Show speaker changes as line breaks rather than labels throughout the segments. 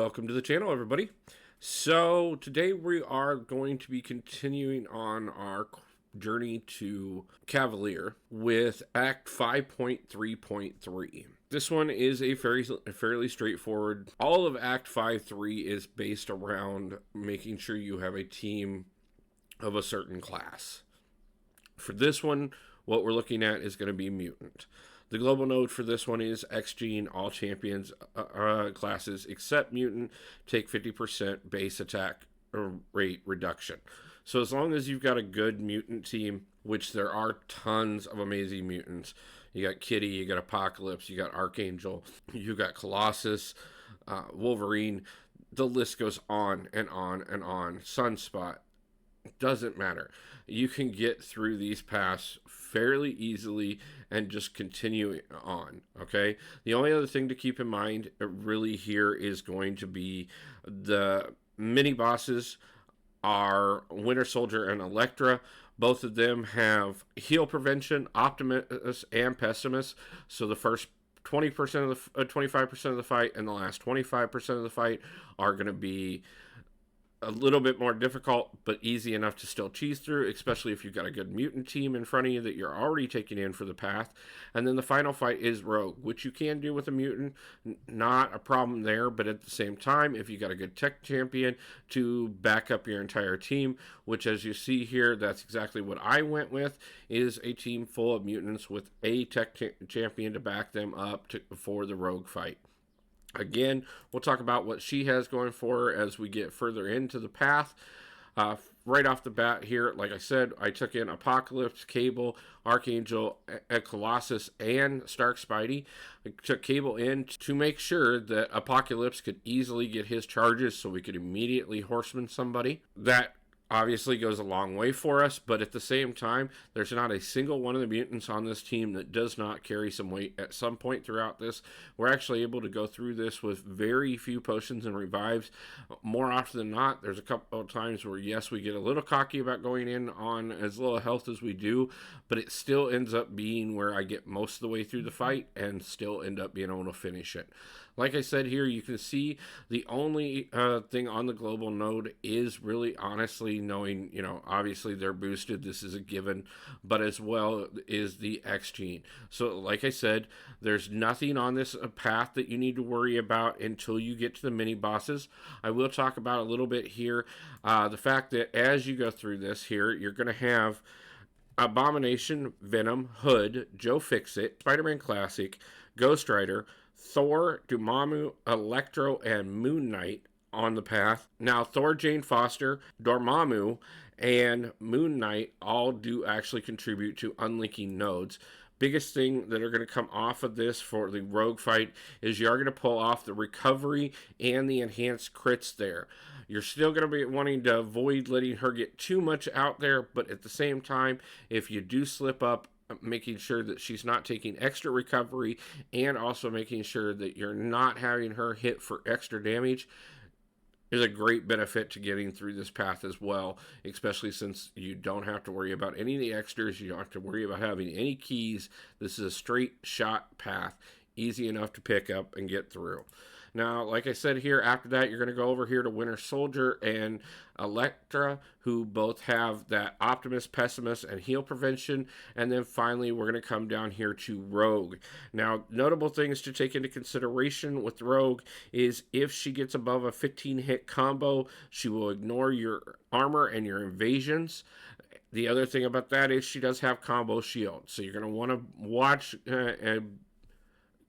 Welcome to the channel, everybody. So today we are going to be continuing on our journey to Cavalier with Act 5.3.3. This one is a fairly straightforward. All of Act 5.3 is based around making sure you have a team of a certain class. For this one, what we're looking at is going to be Mutant. The global node for this one is X Gene. All champions classes except Mutant take 50% base attack rate reduction. So as long as you've got a good Mutant team, which there are tons of amazing mutants. You got Kitty, you got Apocalypse, you got Archangel, you got Colossus, Wolverine. The list goes on and on and on. Sunspot. Doesn't matter. You can get through these paths fairly easily and just continue on, okay? The only other thing to keep in mind really here is going to be the mini bosses are Winter Soldier and Elektra. Both of them have heal prevention, Optimus and Pessimist. So the first 20% of the 25% of the fight and the last 25% of the fight are going to be a little bit more difficult, but easy enough to still cheese through, especially if you've got a good mutant team in front of you that you're already taking in for the path. And then the final fight is Rogue, which you can do with a mutant. Not a problem there, but at the same time, if you got a good tech champion to back up your entire team, which as you see here, that's exactly what I went with, is a team full of mutants with a tech champion to back them up for the Rogue fight. Again, we'll talk about what she has going for her as we get further into the path. Right off the bat here, like I said, I took in Apocalypse, Cable, Archangel, Colossus, and Stark Spidey. I took Cable in to make sure that Apocalypse could easily get his charges so we could immediately horseman somebody. That obviously goes a long way for us, but at the same time, there's not a single one of the mutants on this team that does not carry some weight at some point throughout this. We're actually able to go through this with very few potions and revives. More often than not, there's a couple of times where, yes, we get a little cocky about going in on as little health as we do, but it still ends up being where I get most of the way through the fight and still end up being able to finish it. Like I said here, you can see the only thing on the global node is really honestly knowing, obviously they're boosted. This is a given, but as well is the X Gene. So like I said, there's nothing on this path that you need to worry about until you get to the mini bosses. I will talk about a little bit here the fact that as you go through this here, you're going to have Abomination, Venom, Hood, Joe Fixit, Spider-Man Classic, Ghost Rider, Thor, Dormammu, Electro, and Moon Knight on the path. Now, Thor, Jane Foster, Dormammu, and Moon Knight all do actually contribute to unlinking nodes. Biggest thing that are going to come off of this for the Rogue fight is you are going to pull off the recovery and the enhanced crits there. You're still going to be wanting to avoid letting her get too much out there, but at the same time, if you do slip up, making sure that she's not taking extra recovery and also making sure that you're not having her hit for extra damage is a great benefit to getting through this path as well, especially since you don't have to worry about any of the extras. You don't have to worry about having any keys. This is a straight shot path, easy enough to pick up and get through. Now, like I said here, after that, you're going to go over here to Winter Soldier and Elektra, who both have that Optimus, Pessimist, and heal prevention. And then finally, we're going to come down here to Rogue. Now, notable things to take into consideration with Rogue is if she gets above a 15-hit combo, she will ignore your armor and your invasions. The other thing about that is she does have combo shield. So you're going to want to watch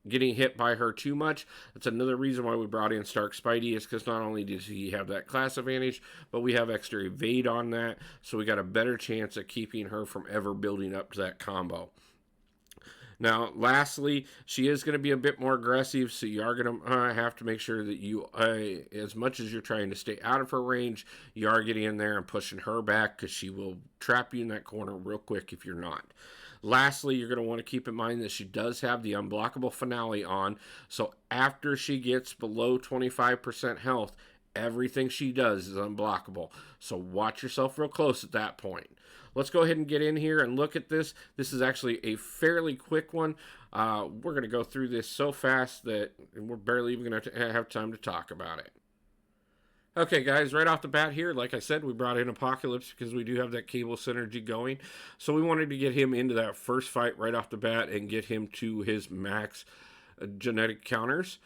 getting hit by her too much. That's another reason why we brought in Stark Spidey, is because not only does he have that class advantage, but we have extra evade on that, so we got a better chance of keeping her from ever building up to that combo. Now, lastly, she is going to be a bit more aggressive, so you are going to have to make sure that you, as much as you're trying to stay out of her range, you are getting in there and pushing her back, because she will trap you in that corner real quick if you're not. Lastly, you're going to want to keep in mind that she does have the unblockable finale on, so after she gets below 25% health, everything she does is unblockable. So watch yourself real close at that point. Let's go ahead and get in here and look at this. This is actually a fairly quick one. We're going to go through this so fast that we're barely even going to have time to talk about it. Okay, guys, right off the bat here, like I said, we brought in Apocalypse because we do have that cable synergy going. So we wanted to get him into that first fight right off the bat and get him to his max genetic counters.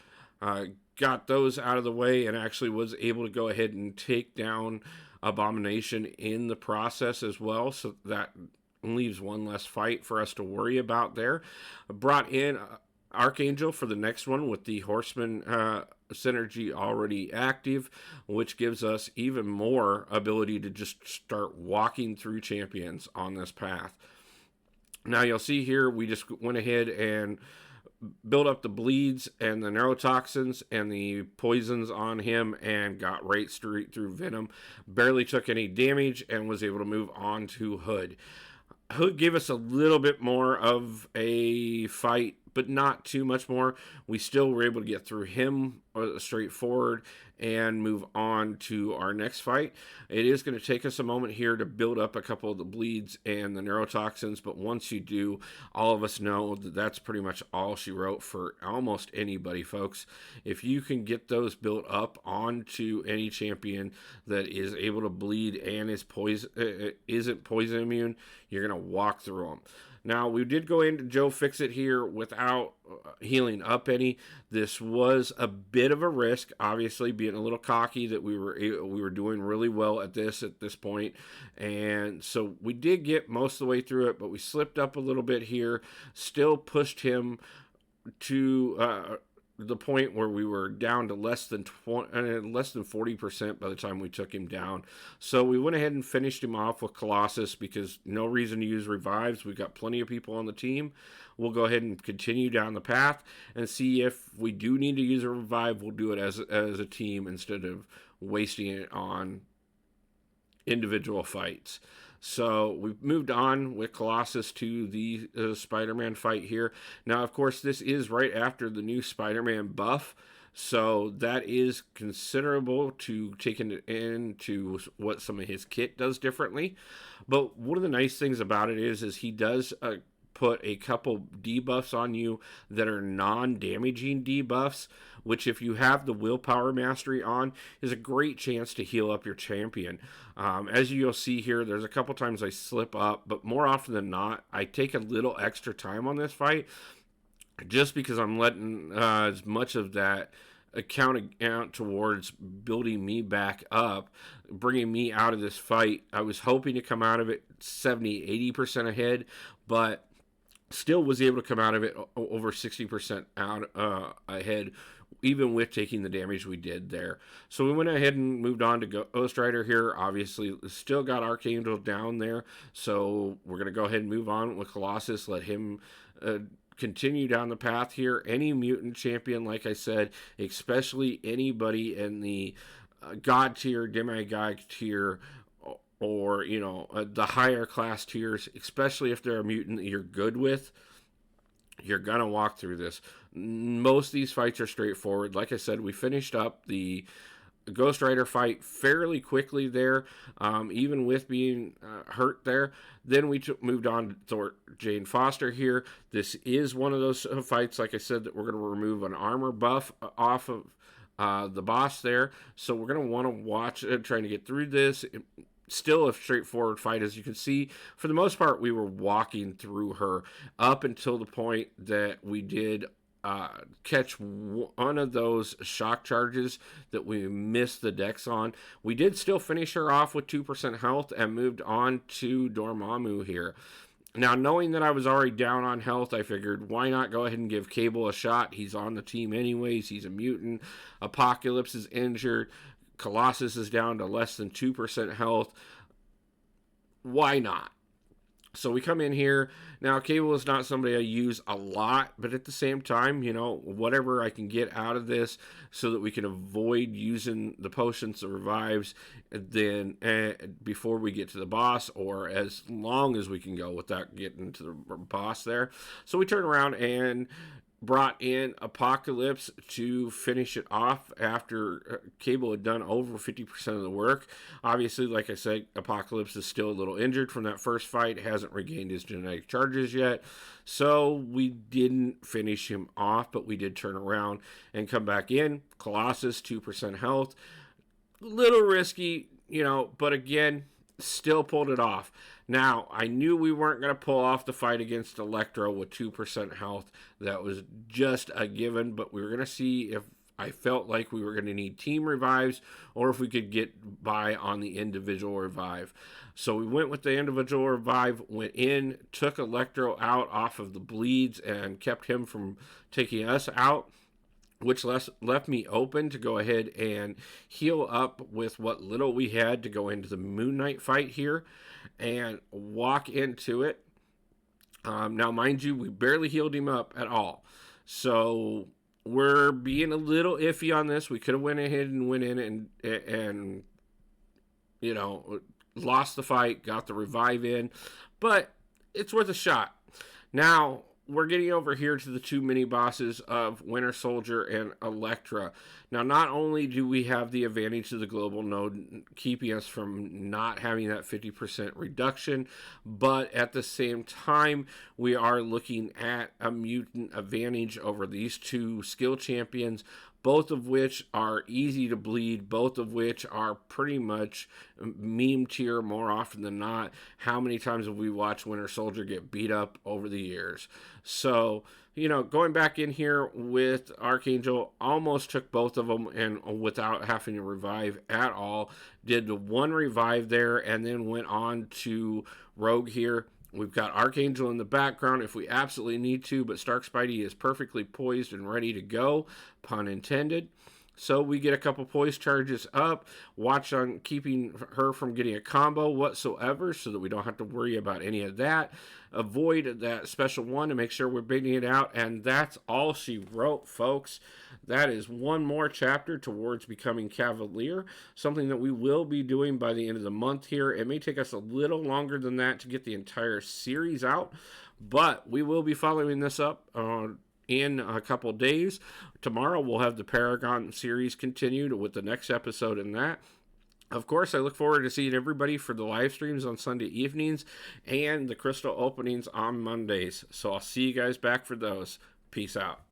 Uh, got those out of the way and actually was able to go ahead and take down Abomination in the process as well. So that leaves one less fight for us to worry about there. Brought in Archangel for the next one with the Horseman synergy already active, which gives us even more ability to just start walking through champions on this path. Now you'll see here we just went ahead and built up the bleeds and the neurotoxins and the poisons on him and got right straight through Venom. Barely took any damage and was able to move on to Hood. Hood gave us a little bit more of a fight, but not too much more. We still were able to get through him straightforward and move on to our next fight. It is going to take us a moment here to build up a couple of the bleeds and the neurotoxins, but once you do, all of us know that that's pretty much all she wrote for almost anybody, folks. If you can get those built up onto any champion that is able to bleed and isn't poison immune, you're going to walk through them. Now, we did go into Joe Fixit here without healing up any. This was a bit of a risk, obviously, being a little cocky that we were doing really well at this point. And so we did get most of the way through it, but we slipped up a little bit here, still pushed him to the point where we were down to less than 40% by the time we took him down. So we went ahead and finished him off with Colossus because no reason to use revives. We've got plenty of people on the team. We'll go ahead and continue down the path and see if we do need to use a revive. We'll do it as a team instead of wasting it on individual fights. So we've moved on with Colossus to the Spider-Man fight here. Now, of course, this is right after the new Spider-Man buff. So that is considerable to take into what some of his kit does differently. But one of the nice things about it is he does put a couple debuffs on you that are non-damaging debuffs, which if you have the willpower mastery on, is a great chance to heal up your champion. As you'll see here, there's a couple times I slip up, but more often than not, I take a little extra time on this fight just because I'm letting as much of that account towards building me back up, bringing me out of this fight. I was hoping to come out of it 70-80% ahead, but still was able to come out of it over 60% out ahead, even with taking the damage we did there. So we went ahead and moved on to Ghost Rider here. Obviously, still got Archangel down there, so we're going to go ahead and move on with Colossus, let him continue down the path here. Any mutant champion, like I said, especially anybody in the God tier, demigod tier, or the higher class tiers, especially if they're a mutant that you're good with, you're gonna walk through this. Most of these fights are straightforward. Like I said, we finished up the Ghost Rider fight fairly quickly there, even with being hurt there. Then we moved on to Jane Foster here. This is one of those fights, like I said, that we're going to remove an armor buff off of the boss there. So we're going to want to watch trying to get through this. Still a straightforward fight, as you can see. For the most part, we were walking through her up until the point that we did catch one of those shock charges that we missed the dex on. We did still finish her off with 2% health and moved on to Dormammu here. Now, knowing that I was already down on health, I figured, why not go ahead and give Cable a shot? He's on the team anyways. He's a mutant. Apocalypse is injured. Colossus is down to less than 2% health. Why not? So we come in here. Now, Cable is not somebody I use a lot, but at the same time, whatever I can get out of this so that we can avoid using the potions or revives then before we get to the boss, or as long as we can go without getting to the boss there. So we turn around and brought in Apocalypse to finish it off after Cable had done over 50% of the work. Obviously, like I said, Apocalypse is still a little injured from that first fight, hasn't regained his genetic charges yet, so we didn't finish him off, but we did turn around and come back in. Colossus, 2% health. A little risky, but again, still pulled it off. Now, I knew we weren't going to pull off the fight against Electro with 2% health. That was just a given, but we were going to see if I felt like we were going to need team revives or if we could get by on the individual revive. So we went with the individual revive, went in, took Electro out off of the bleeds, and kept him from taking us out, which left me open to go ahead and heal up with what little we had to go into the Moon Knight fight here and walk into it. Now, mind you, we barely healed him up at all. So we're being a little iffy on this. We could have went ahead and went in and lost the fight, got the revive in, but it's worth a shot. Now, we're getting over here to the two mini bosses of Winter Soldier and Elektra. Now, not only do we have the advantage of the global node keeping us from not having that 50% reduction, but at the same time, we are looking at a mutant advantage over these two skill champions, both of which are easy to bleed, both of which are pretty much meme tier more often than not. How many times have we watched Winter Soldier get beat up over the years? So, going back in here with Archangel, almost took both of them and without having to revive at all. Did the one revive there and then went on to Rogue here. We've got Archangel in the background if we absolutely need to, but Stark Spidey is perfectly poised and ready to go, pun intended. So we get a couple poise charges up, watch on keeping her from getting a combo whatsoever so that we don't have to worry about any of that. Avoid that special one to make sure we're baiting it out, and that's all she wrote, folks. That is one more chapter towards becoming Cavalier, something that we will be doing by the end of the month here. It may take us a little longer than that to get the entire series out, but we will be following this up in a couple days. Tomorrow we'll have the Paragon series continued with the next episode in that. Of course, I look forward to seeing everybody for the live streams on Sunday evenings and the crystal openings on Mondays. So I'll see you guys back for those. Peace out.